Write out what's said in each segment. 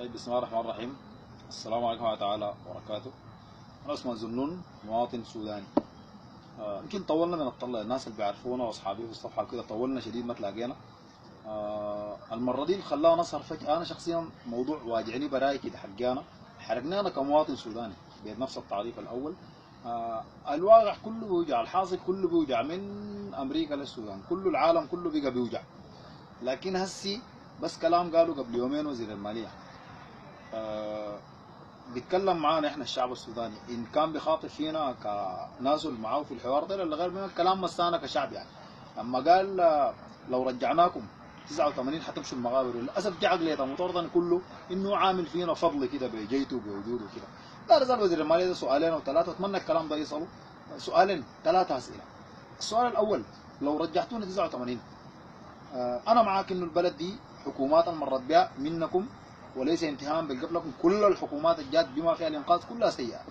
طيب، بسم الله الرحمن الرحيم. السلام عليكم ورحمة الله تعالى وبركاته. أنا اسمي زنون، مواطن سوداني. يمكن طولنا من الناس اللي بيعرفونا وأصحابي في الصفحة كده، طولنا شديد ما تلاقينا. المرة دي اللي خلانا نسهر فجأة، أنا شخصيا موضوع واجعني براي كده حقانا، حرقنانا كمواطن سوداني بنفس التعريف الأول. الواقع كله بيوجع، الحاصل كله بيوجع، من أمريكا للسودان، كله العالم كله بقى بيوجع. لكن هسي بس كلام قالوا قبل يومين وزير المالية بيتكلم معانا احنا الشعب السوداني، ان كان بيخاطب فينا كناس اللي معاه في الحوار ده ولا غير من الكلام مسانا كشعب يعني. اما قال لو رجعناكم 89 حتمشوا المغابر، للاسف دي عقليه المطردن كله انه عامل فينا فضل كده بجيته بوجوده كده. لا رزال وزير الماليه ده سؤالين او ثلاثه، اتمنى الكلام ده يصلوا. سؤالين ثلاثه اسئله. السؤال الاول، لو رجعتونا 89، انا معاك انه البلد دي حكومات مرت بها منكم وليس انتهاء بل قبلكم، كل الحكومات الجات بما فيها الانقاذ كلها سيئه،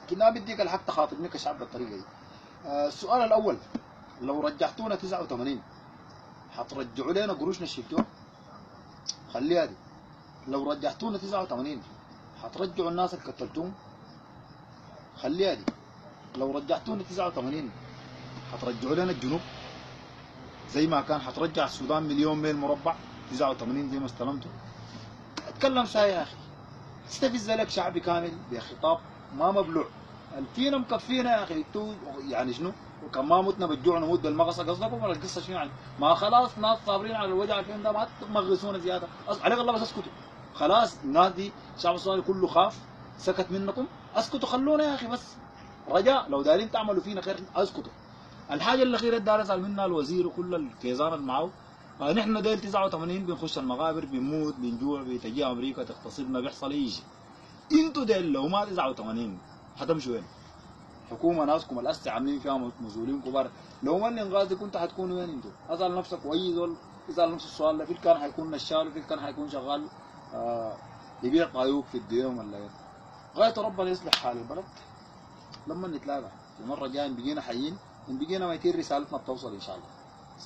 لكن انا بديك الحق تخاطبني كشعب بالطريقه دي. السؤال الاول، لو رجعتونا 89 حترجعوا لنا قروشنا الشلتوها؟ خليها دي. لو رجعتونا 89 حترجعوا الناس اللي قتلتوهم؟ خليها دي. لو رجعتونا 89 حترجعوا لنا الجنوب زي ما كان؟ حترجع السودان مليون ميل مربع 89 زي ما استلمتوا؟ اتكلم ساي يا اخي، تستفز لك شعبي كامل بخطاب ما مبلوع. الفينا مكفينا يا اخي، انتوا يعني شنو؟ وكان ما متنا بالجوع نموت بالمغصه قصدكم ولا القصه شنو يعني؟ ما خلاص ناس صابرين على الوجع الفين ده، ما تمغصونا زياده، عليك الله بس اسكتوا. خلاص الناس دي الشعب الصومالي كله خاف سكت منكم، اسكتوا خلونا يا اخي بس. رجاء لو دارين تعملوا فينا خير اسكتوا. الحاجه الاخيره اللي دار اسال منها الوزير وكل الكيزان اللي معاه، نحن ديل 89 بنخش المغابر، بنموت، بنجوع، بتجي امريكا تغتصبنا، بيحصل اي شيء. انتوا ديل لو ما 89 حتمشوا وين؟ حكومه ناسكم الاسع عاملين فيها مسؤولين كبار، لو ما الانقاذ دي كنت حتكونوا وين انتوا؟ اسال نفسك واي زول يسال نفس السؤال ده، في كان حيكون نشال وفي كان حيكون شغال يبيع طايوق في الديوم ولا غيره. غايه ربنا يصلح حال البلد. لما نتلاقى في مره جايه بقينا حيين، ان بقينا ميتين رسالتنا بتوصل ان شاء الله.